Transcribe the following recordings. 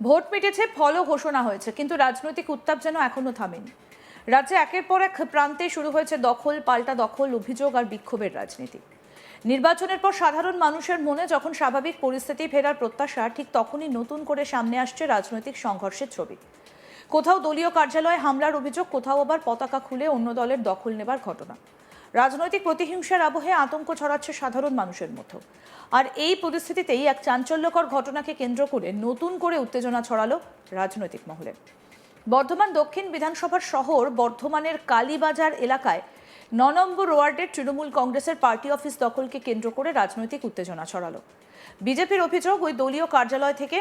Vote মিটেছে, ফলও ঘোষণা হয়েছে, কিন্তু রাজনৈতিক উত্তাপ যেন এখনো থামেনি। রাজ্যে একের পর এক প্রান্তে শুরু হয়েছে দখল, পাল্টা দখল, অভিযোগ আর বিক্ষোভের রাজনীতি। নির্বাচনের পর সাধারণ মানুষের মনে যখন স্বাভাবিক পরিস্থিতি ফেরার প্রত্যাশা, ঠিক তখনই নতুন করে সামনে আসছে রাজনৈতিক সংঘর্ষের ছবি। কোথাও দলীয় কার্যালয়ে হামলার অভিযোগ, কোথাও আবার পতাকা খুলে অন্য দলের দখল নেবার ঘটনা। রাজনৈতিক প্রতিহিংসার আবহে আতঙ্ক ছড়াচ্ছে সাধারণ মানুষের মধ্যে। আর এই পরিস্থিতিতেই এক চাঞ্চল্যকর ঘটনাকে কেন্দ্র করে নতুন করে উত্তেজনা ছড়ালো রাজনৈতিক মহলে। বর্ধমান দক্ষিণ বিধানসভার শহর বর্ধমানের কালীবাজার এলাকায় ৯ নম্বর ওয়ার্ডের তৃণমূল কংগ্রেসের পার্টি অফিস দখলকে কেন্দ্র করে রাজনৈতিক উত্তেজনা ছড়ালো। বিজেপির অভিযোগ, ওই দলীয় কার্যালয় থেকে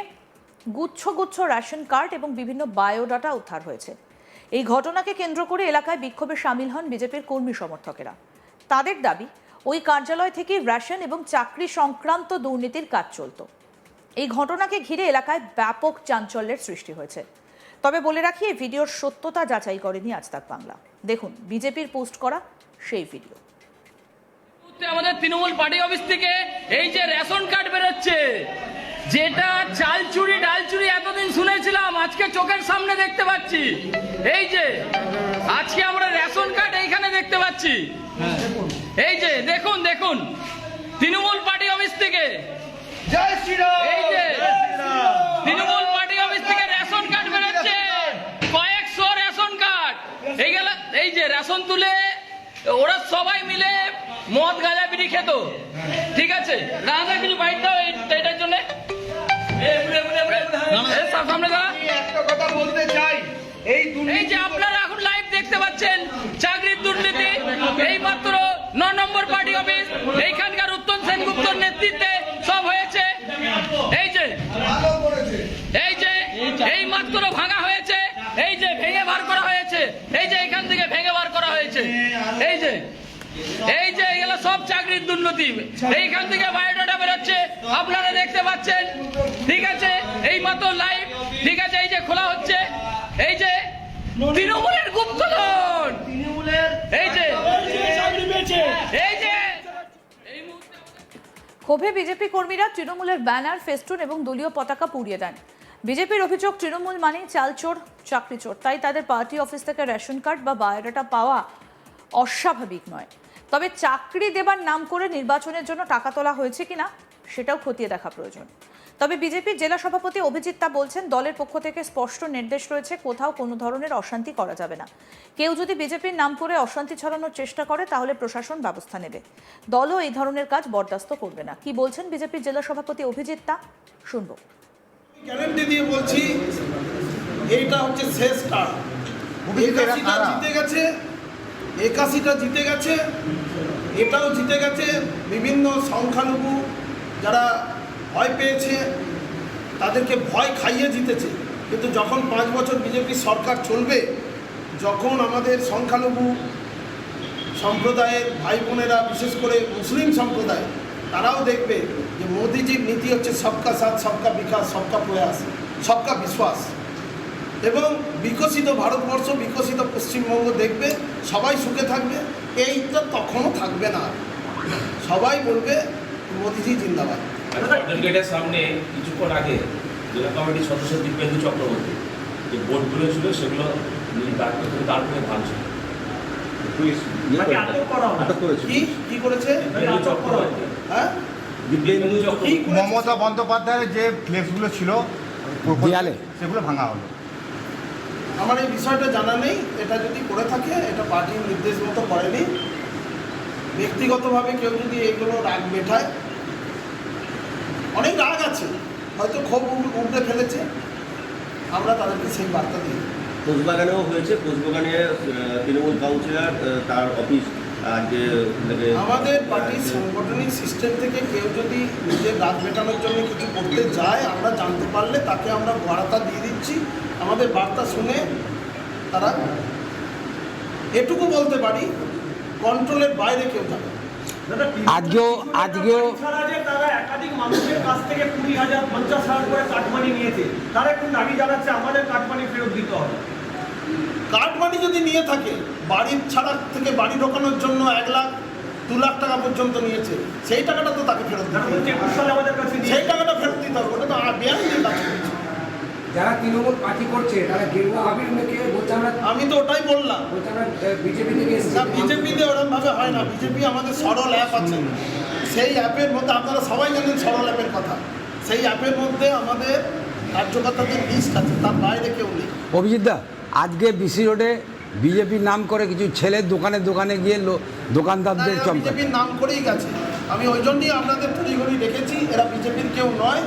গুচ্ছ গুচ্ছ রেশন কার্ড এবং বিভিন্ন বায়োডাটা উদ্ধার হয়েছে। এই ঘটনাকে কেন্দ্র করে এলাকায় বিক্ষোভে সামিল হন বিজেপির কর্মী সমর্থকেরা। তাদের দাবি, ওই কার্যালয় থেকে রেশন এবং চাকরি সংক্রান্ত দুর্নীতির কাজ চলত। এই ঘটনাকে ঘিরে এলাকায় ব্যাপক চাঞ্চল্যের সৃষ্টি হয়েছে। তবে বলে রাখি, এই ভিডিওর সত্যতা যাচাই করেনি আজ তাক বাংলা। দেখুন বিজেপির পোস্ট করা সেই ভিডিও। আমাদের তৃণমূল পার্টি অফিস থেকে এই যে রেশন কার্ড বেরোচ্ছে, যেটা চাল চুরি ডাল চুরি এতদিন শুনেছিলাম, আজকে চোখের সামনে দেখতে পাচ্ছি। এই যে আজকে আমরা রেশন কার্ড এইখানে দেখতে পাচ্ছি। এই যে দেখুন দেখুন, তৃণমূল পার্টি অফিস থেকে, জয় শ্রীরাম, এই যে তৃণমূল পার্টি অফিস থেকে রেশন কার্ড বেরোচ্ছে, কয়েকশো রেশন কার্ড। এই যে রেশন তুলে ওরা সবাই মিলে মদ গাঁজা বিড়ি খেত। ঠিক আছে, রাজা কিছু বাইট দাও এটার জন্য। সামনে দাঁড়া, একটা কথা বলতে চাই। এই যে আপনারা এখন লাইভ দেখতে পাচ্ছেন চাকরির দুর্নীতি। এই মাত্র ৯ নম্বর পার্টি অফিস, এইখানকার উত্তম সেনগুপ্তর নেতৃত্বে সব হয়েছে। এই যে এই মাত্র ভাঙা হয়েছে, এই যে ভেঙে বার করা হয়েছে, এই যে এখান থেকে ভেঙে বার করা হয়েছে। এই যে এগুলো সব চাকরির দুর্নীতি। এইখান থেকে বায়োডাটা বেরোচ্ছে, আপনারা দেখতে পাচ্ছেন। ঠিক আছে, এই মাত্র লাইভ। ঠিক আছে, এই যে খোলা হচ্ছে, এই যে তৃণমূলের গুপ্তধন, এই যে ক্ষোভে বিজেপি কর্মীরা তৃণমূলের ব্যানার, ফেস্টুন এবং দলীয় পতাকা পুড়িয়ে দেন। বিজেপির অভিযোগ, তৃণমূল মানেই চাল চোর, চাকরি চোর। তাই তাদের পার্টি অফিস থেকে রেশন কার্ড বা বায়োডাটা পাওয়া অস্বাভাবিক নয়। তবে চাকরি দেবার নাম করে নির্বাচনের জন্য টাকা তোলা হয়েছে কিনা সেটাও খতিয়ে দেখা প্রয়োজন। তবে বিজেপির জেলা সভাপতি অভিজিৎ তা বলছেন, দলের পক্ষ থেকে স্পষ্ট নির্দেশ রয়েছে, কোথাও কোনো ধরনের অশান্তি করা যাবে না। কেউ যদি বিজেপির নাম করে অশান্তি ছড়ানোর চেষ্টা করে তাহলে প্রশাসন ব্যবস্থা নেবে। দলও এই ধরনের কাজ বরদাস্ত করবে না। কি বলছেন বিজেপির জেলা সভাপতি অভিজিৎ, তা শুনব। গ্যারান্টি দিয়ে বলছি, এইটা হচ্ছে শেষ কার্ড। 81টা জিতে গেছে, 81টা জিতে গেছে, এটাও জিতে গেছে। বিভিন্ন সংখ্যালঘু যারা ভয় পেয়েছে তাদেরকে ভয় খাইয়ে জিতেছে। কিন্তু যখন 5 বছর বিজেপি সরকার চলবে, যখন আমাদের সংখ্যালঘু সম্প্রদায়ের ভাই বোনেরা, বিশেষ করে মুসলিম সম্প্রদায়, তারাও দেখবে যে মোদিজির নীতি হচ্ছে সবকা সাথ, সবকা বিকাশ, সবকা প্রয়াস, সবকা বিশ্বাস। এবং বিকশিত ভারতবর্ষ, বিকশিত পশ্চিমবঙ্গ দেখবে, সবাই সুখে থাকবে। এইটা তখনও থাকবে না, সবাই বলবে মোদিজি জিন্দাবাদ। গেটের সামনে কিছুক্ষণ আগে জেলা কমিটির সদস্য দীপেন্দু চক্রবর্তী যে বোর্ডগুলো ছিল সেগুলো তারপরে ভাঙছিল। কি করেছে? হ্যাঁ, মমতা বন্দ্যোপাধ্যায়ের যে ফ্লেক্সগুলো ছিল দেয়ালে, সেগুলো ভাঙা হলো। আমার এই বিষয়টা জানা নেই। এটা যদি করে থাকে, এটা পার্টির নির্দেশ মতো করেনি। ব্যক্তিগতভাবে কেউ যদি এইগুলো রাগ মেটায়, অনেক রাগ আছে, হয়তো ক্ষোভ উঠে ফেলেছে, আমরা তাদেরকে সেই বার্তা দিই। কোচবাগানেও হয়েছে, কোচবাগানে তৃণমূল কাউন্সিলর তার অফিস যে আমাদের পার্টির সাংগঠনিক সিস্টেম থেকে কেউ যদি নিজের রাগ মেটানোর জন্য কিছু করতে যায়, আমরা জানতে পারলে তাকে আমরা বার্তা দিয়ে দিচ্ছি। আমাদের বার্তা শুনে তারা, এটুকু বলতে পারি, কন্ট্রোলের বাইরে কেউ যাবে। আজকেও তারা একাধিক মানুষের কাছ থেকে 20,000, 50,000 করে কাটমানি নিয়েছে। তারা একটু দাবি জানাচ্ছে আমাদের কাটমানি ফেরত দিতে হবে। কাটমানি যদি নিয়ে থাকে, বাড়ির ছাড়া থেকে বাড়ি ঢোকানোর জন্য 1 লাখ, 2 লাখ টাকা পর্যন্ত নিয়েছে, সেই টাকাটা তো তাকে ফেরত দিতে হবে। আমাদের কাছে সেই টাকাটা ফেরত দিতে হবে। ওটা তো বেআইনি কাজ করেছে। যারা তৃণমূল পার্টি করছে তারা গেরুয়া আবির মেখে বলছে আমরা আমি তো ওটাই বললাম। বিজেপি থেকে এসেছি। না, বিজেপিতে ওরকম ভাবে হয় না। বিজেপি আমাদের সরল অ্যাপ আছে, সেই অ্যাপের মধ্যে আপনারা সবাই জানেন সরল অ্যাপের কথা। সেই অ্যাপের মধ্যে আমাদের কার্যকর্তাদের লিস্ট আছে, তার বাইরে কেউ নেই। অভিজিৎ দা, আজকে বিসি রোডে বিজেপির নাম করে কিছু ছেলের দোকানে দোকানে গিয়ে দোকানদারদের চমকায়। বিজেপির নাম করেই গেছে। আমি ওই জন্যই আপনাদের তড়িঘড়ি রেখেছি, এরা বিজেপির কেউ নয়।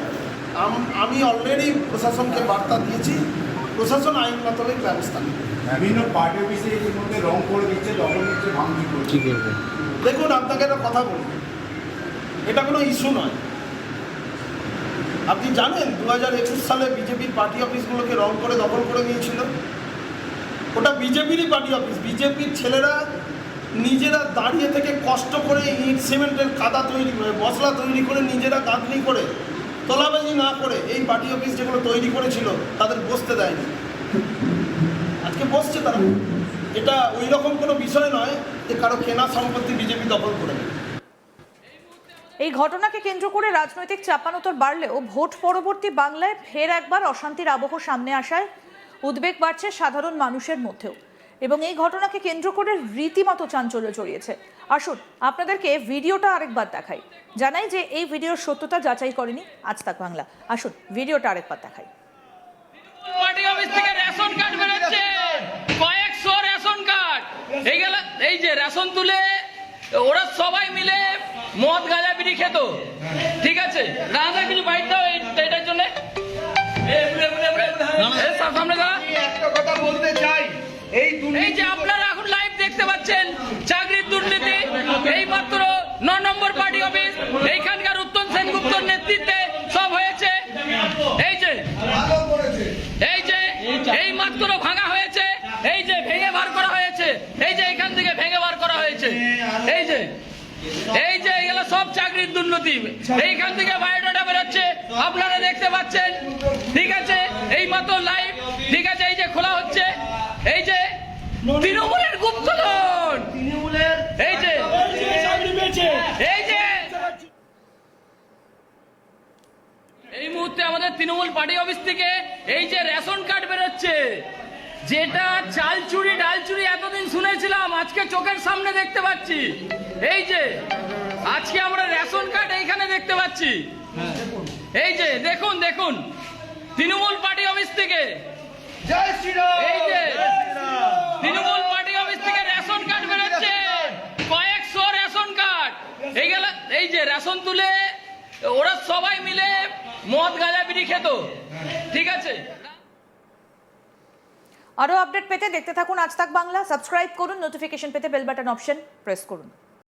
আমি অলরেডি প্রশাসনকে বার্তা দিয়েছি, প্রশাসন আইনগত ব্যবস্থা নেবে। বিভিন্ন পার্টি অফিসে এর মধ্যে রং করে দিচ্ছে, দখল নিচ্ছে, ভাঙচুর করছে। কি করবে? দেখুন, আপনাকে একটা কথা বলবো, এটা কোনো ইস্যু নয়। আপনি জানেন 2021 সালে বিজেপির পার্টি অফিসগুলোকে রং করে দখল করে নিয়েছিল। ওটা বিজেপিরই পার্টি অফিস। বিজেপির ছেলেরা নিজেরা দাঁড়িয়ে থেকে কষ্ট করে ইট সিমেন্টের কাদা তৈরি করে, মশলা তৈরি করে, নিজেরা গাঁথনি করে, তোলাবাজি না করে এই পার্টি অফিস যেগুলো তৈরি করেছিল তাদের বসতে দেয়নি। আজকে বসছে তারা। এটা ওই রকম কোনো বিষয় নয় যে কারো কেনা সম্পত্তি বিজেপি দখল করে নেয়। এই ঘটনাকে কেন্দ্র করে রাজনৈতিক চাপানোতর বাড়লেও ভোট পরবর্তী বাংলায় ফের একবার অশান্তির আবহ সামনে আসায় উদ্বেগ বাড়ছে সাধারণ মানুষের মধ্যেও, এবং এই ঘটনাকে কেন্দ্র করে রীতিমতো চাঞ্চল্য ছড়িয়েছে। আসুন আপনাদেরকে ভিডিওটা আরেকবার দেখাই। জানাই যে এই ভিডিওর সত্যতা যাচাই করেনি আজ তাক বাংলা। আসুন ভিডিওটা আরেকবার দেখাই। পার্টি অফিস থেকে রেশন কার্ড বেরোচ্ছে, কয়েকশো রেশন কার্ড। এই যে রেশন তুলে ওরা সবাই মিলে মদ গাঁজা বিড়ি খেত। ঠিক আছে, দাদা কিছু বাইট দাও এটার জন্য। সামনে একটা কথা বলতে চাই, এই যে আপনারা এখন লাইভ দেখতে পাচ্ছেন চাকরির দুর্নীতি। এই মাত্র 9 নম্বর পার্টি অফিস, এইখানকার উত্তম সেনগুপ্তর নেতৃত্বে সব হয়েছে। এই যে এই মাত্র ভাঙা হয়েছে, এই যে ভেঙে বার করা হয়েছে, এই যে এখান থেকে ভেঙে বার করা হয়েছে। এই যে এগুলো সব চাকরির দুর্নীতি। এইখান থেকে বায়োডাটা বেরোচ্ছে, আপনারা দেখতে পাচ্ছেন। ঠিক আছে, এই মাত্র লাইভ। ঠিক আছে, এই যে খোলা হচ্ছে, এই যে তৃণমূলের গুপ্তধন, এই যে এই মুহূর্তে আমাদের তৃণমূল পার্টি অফিস থেকে এই যে রেশন কার্ড বেরোচ্ছে, যেটা চাল চুরি ডাল চুরি এতদিন শুনেছিলাম, আজকে চোখের সামনে দেখতে পাচ্ছি। এই যে আজকে আমরা রেশন কার্ড এইখানে দেখতে পাচ্ছি। এই যে দেখুন তৃণমূল পার্টি অফিস থেকে, এই যে তৃণমূল পার্টি অফিস থেকে রেশন কার্ড বেরোচ্ছে, কয়েকশো রেশন কার্ড। এই যে রেশন তুলে ওরা সবাই মিলে মদ গাঁজা বিড়ি খেত। ঠিক আছে, আরো আপডেট পেতে দেখতে থাকুন আজ তাক বাংলা। সাবস্ক্রাইব করুন, নোটিফিকেশন পেতে বেল বাটন অপশন প্রেস করুন।